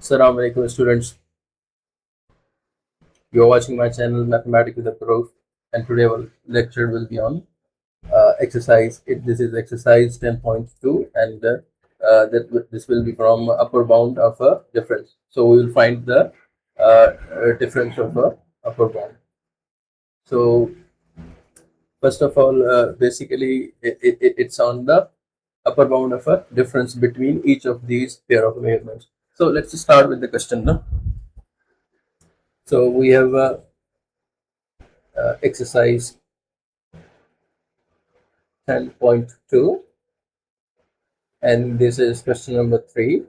Assalamu alaikum students. You are watching my channel Mathematics with a Proof, and today our lecture will be on exercise. This is exercise 10.2, and this will be from upper bound of a difference. So we will find the difference of a upper bound. So first of all, basically it's on the upper bound of a difference between each of these pair of measurements. So let's start with the question now. So we have exercise 10.2, and this is question number 3.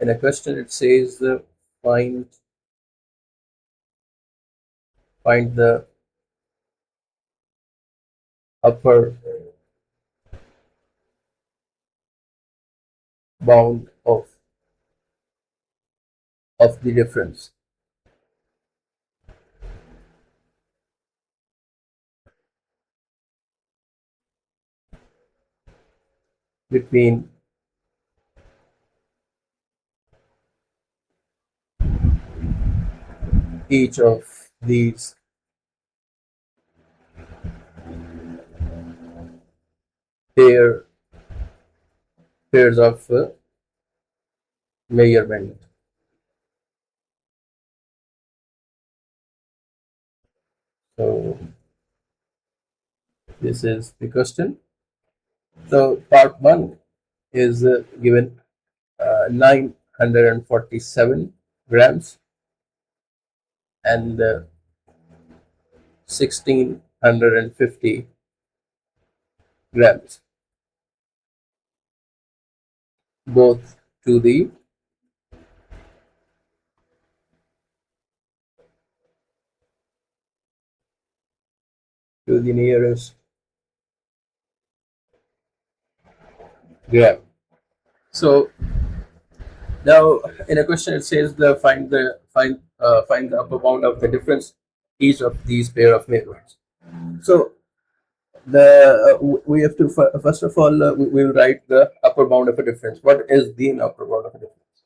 In a question it says find the upper bound of the difference between each of these pairs of measurement. So this is the question. So part 1 is given 947 grams and 1650 grams, both to the nearest gram. So now in a question it says find the upper bound of the difference each of these pair of measurements. So we have to first of all we will write the upper bound of a difference. What is the upper bound of a difference?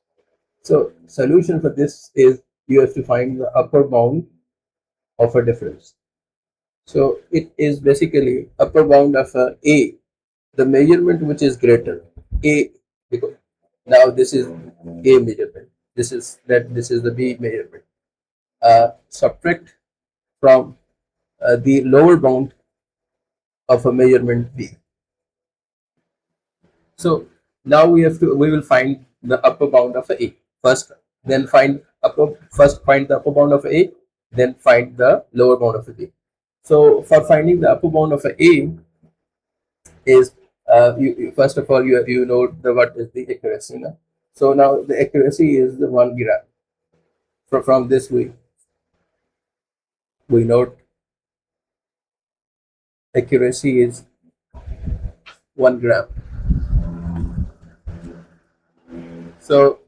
So solution for this is you have to find the upper bound of a difference. So it is basically upper bound of a, the measurement which is greater, a, because now this is a measurement, this is the b measurement. Subtract from the lower bound of a measurement b. So now we will find the upper bound of a first, then find the upper bound of a, then find the lower bound of a b. So for finding the upper bound of a is first of all you know what is the accuracy now. So now the accuracy is the 1 gram. From this we note accuracy is 1 gram. So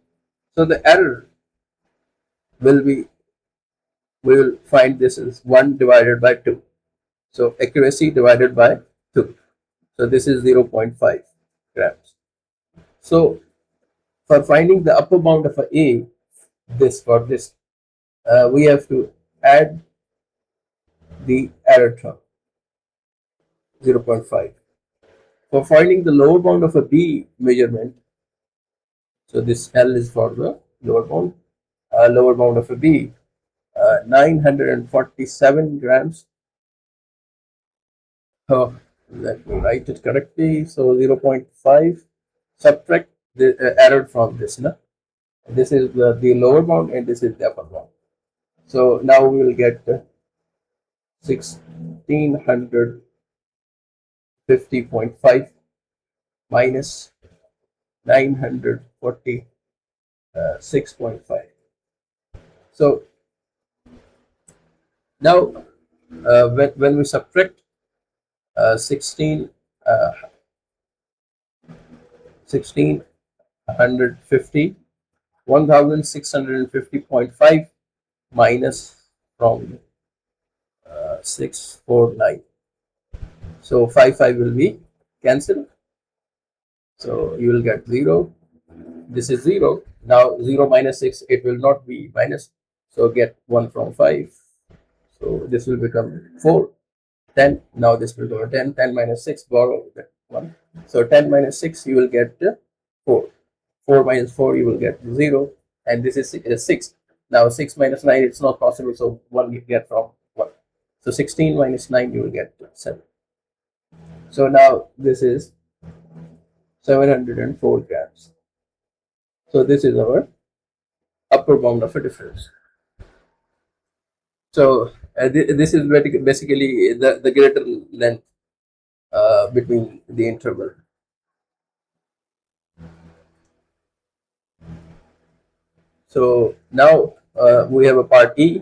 the error will be, we will find this is 1 divided by 2. So accuracy divided by 2. So this is 0.5 grams. So for finding the upper bound of a, we have to add the error term 0.5. For finding the lower bound of a b measurement, so this L is for the lower bound of a b, 947 grams. Oh, let me write it correctly. So 0.5, subtract the error from this. This is the lower bound and this is the upper bound. So now we will get 1650.5 minus 946.5. So now when we subtract 1650, 1650.5 minus from 649. So 5 will be cancelled. So you will get 0. this is 0. Now 0 minus 6, it will not be minus. So get 1 from 5. So this will become 4. 10. Now this will go 10. 10 minus 6, borrow that 1. So 10 minus 6, you will get 4. 4 minus 4, you will get 0. And this is 6. Now 6 minus 9, it's not possible. So 1 you get from 1. So 16 minus 9, you will get 7. So now this is 704 grams. So this is our upper bound of a difference. So this is basically the greater length between the interval. So now we have a part E.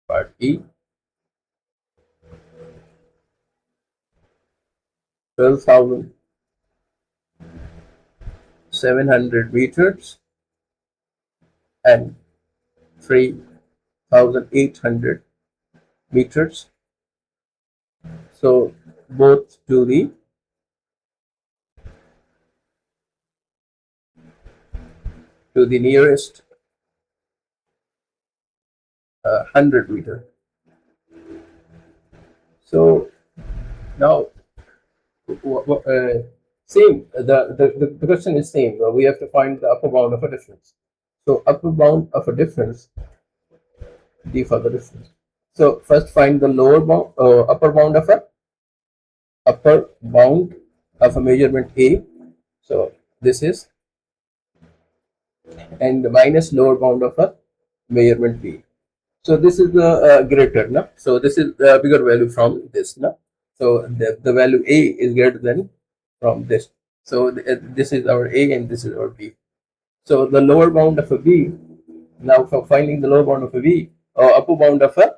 Part E. 12,700 meters and 3,800 meters. So both to the nearest 100 meter. So now same, the question is same. We have to find the upper bound of a difference. So upper bound of a difference, D for the difference. So first find the lower bound, upper bound of a measurement A. So this is, and minus lower bound of a measurement B. So this is the greater, no? So this is the bigger value from this, no? So the value A is greater than from this. So this is our A and this is our B. So the lower bound of a B. Now for finding the lower bound of a B, or upper bound of a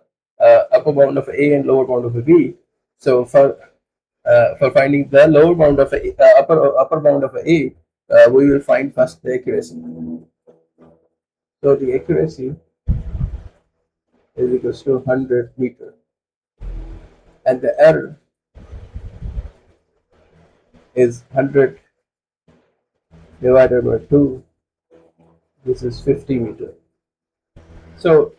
A and lower bound of a B. So for finding the lower bound of a upper bound of a A, we will find first the accuracy. So the accuracy is equals to 100 meter, and the error is 100 divided by 2. This is 50 meter. So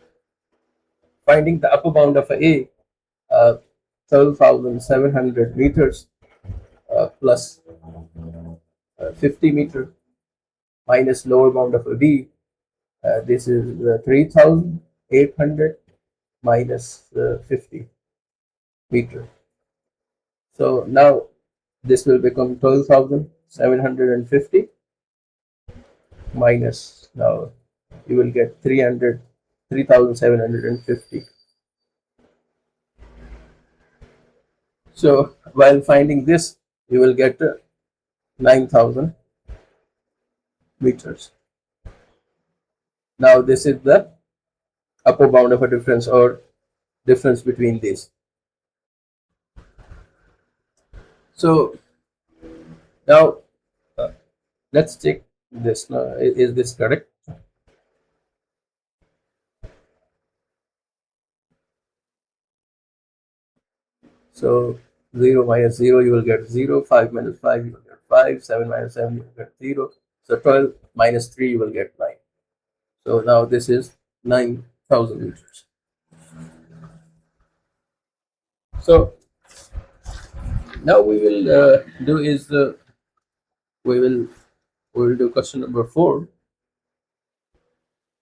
finding the upper bound of A, 12,700 meters plus 50 meter minus lower bound of a B. This is 3,800 minus 50 meter. So now this will become 12,750 minus, now you will get 3,750. So while finding this, you will get 9,000 meters. Now this is the upper bound of a difference, or difference between these. So now let's check this. Is this correct? So 0 minus 0, you will get 0. 5 minus 5, you will get 5. 7 minus 7, you will get 0. So 12 minus 3, you will get 9. So now this is 9,000 meters. So now we will do is we will do question number 4.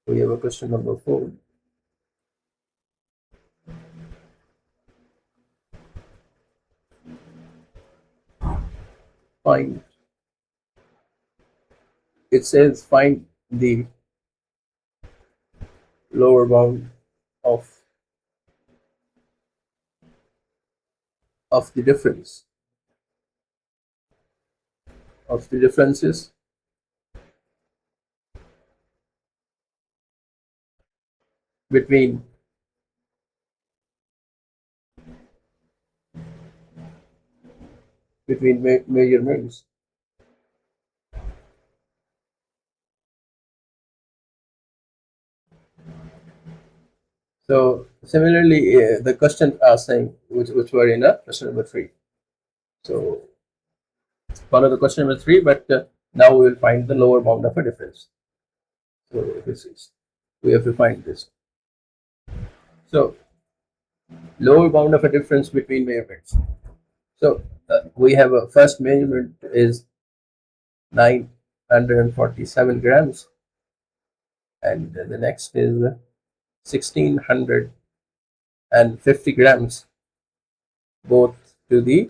We have a question number 4. Find. It says find the lower bound of the difference of the differences between measurements. So similarly, the questions are saying which were in question number 3. So follow the question number 3, but Now we will find the lower bound of a difference. So this is, we have to find this. So lower bound of a difference between measurements. So we have a first measurement is 947 grams, and the next is 1650 grams, both to the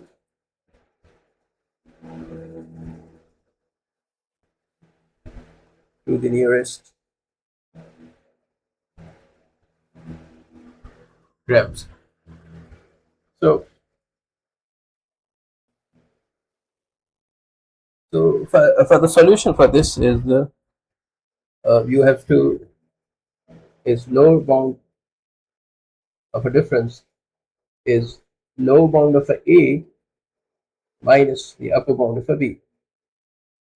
nearest grams. So for the solution for this is the you have to, is lower bound of a difference is lower bound of a minus the upper bound of a b.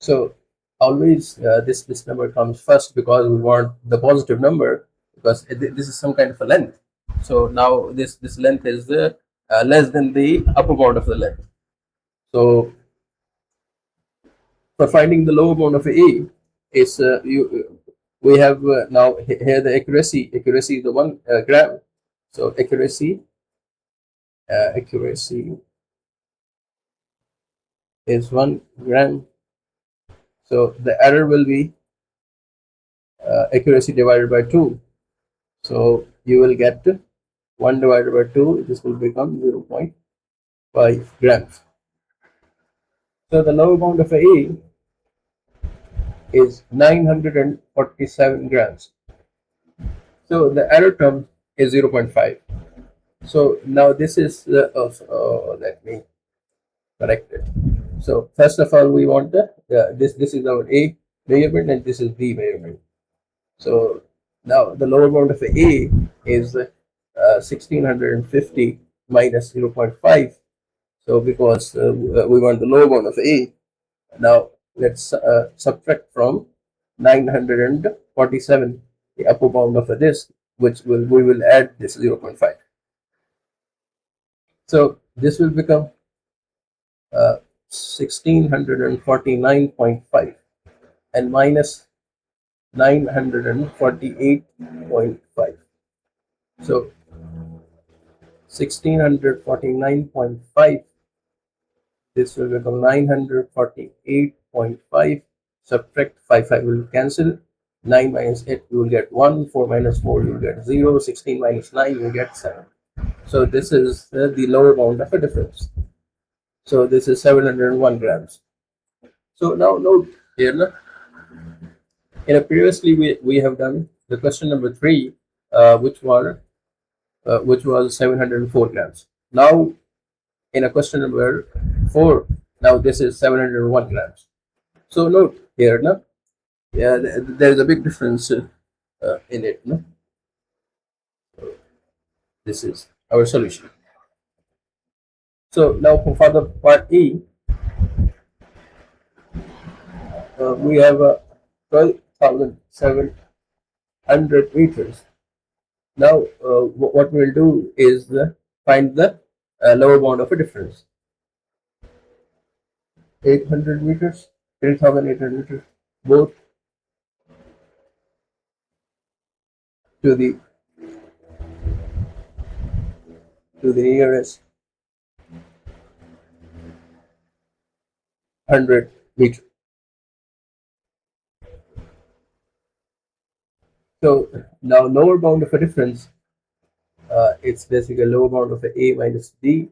So always this number comes first because we want the positive number, because this is some kind of a length. So now this length is less than the upper bound of the length. So for finding the lower bound of a is we have now here the accuracy is the 1 gram. So accuracy is 1 gram. So the error will be accuracy divided by 2. So you will get 1 divided by 2, this will become 0.5 grams. So the lower bound of A is 947 grams. So the error term is 0.5. So now this is the, let me correct it. So first of all, we want the, this is our A measurement and this is B measurement. So now the lower bound of A is 1650 minus 0.5. So because we want the lower bound of A, now let's subtract from 947 the upper bound of this, which we will add this 0.5. So this will become 1649.5 and minus 948.5. So 1649.5, this will become 948.5. Subtract 5 will cancel. 9 minus 8 you will get 1, 4 minus 4 you will get 0, 16 minus 9 you will get 7. So this is the lower bound of a difference. So this is 701 grams. So now note here, previously we have done the question number 3, which was 704 grams. Now in a question number 4, now this is 701 grams. So note here, yeah, there is a big difference in it. This is our solution. So now for the part E, we have 12,700 meters. Now what we'll do is find the lower bound of a difference. 800 meters, 3,800 meters, both to the nearest 100 meters. So now lower bound of a difference, it's basically lower bound of a minus b,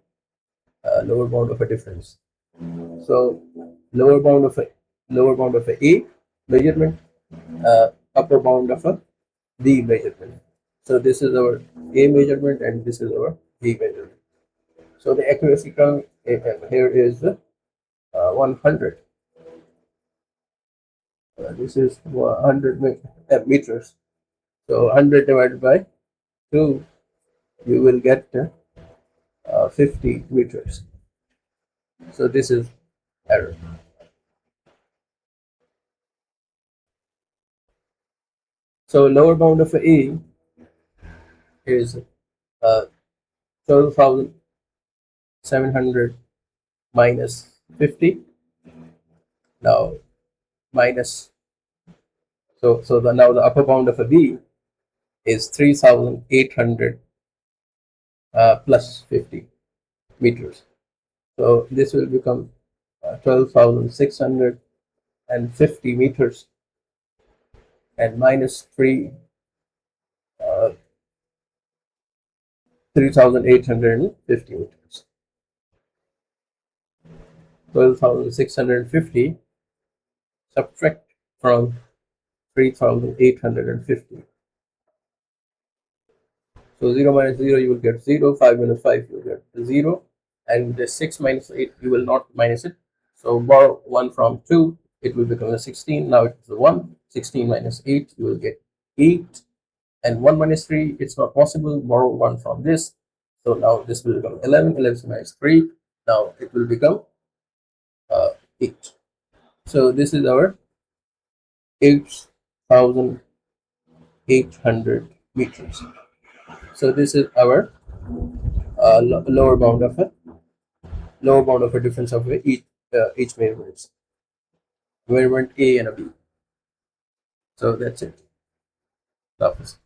lower bound of a difference. So lower bound of a a measurement, upper bound of a b measurement. So this is our a measurement and this is our b measurement. So the accuracy term here is 100. This is 100 meters. So 100 divided by 2, you will get 50 meters. So this is error. So lower bound of A is 12,700 minus 50. Now minus, now the upper bound of a B is 3,800 plus 50 meters. So this will become 12,650 meters, and minus 3,850 meters. 12,650 subtract from 3,850. So 0 minus 0, you will get 0. 5 minus 5, you will get 0. And the 6 minus 8, you will not minus it. So borrow 1 from 2, it will become a 16. Now it's a 1. 16 minus 8, you will get 8. And 1 minus 3, it's not possible. Borrow 1 from this. So now this will become 11. 11 minus 3. Now it will become 8. So this is our 8,800 meters. So this is our lower bound of a difference of each measurements. Measurement A and a B. So that's it. Office.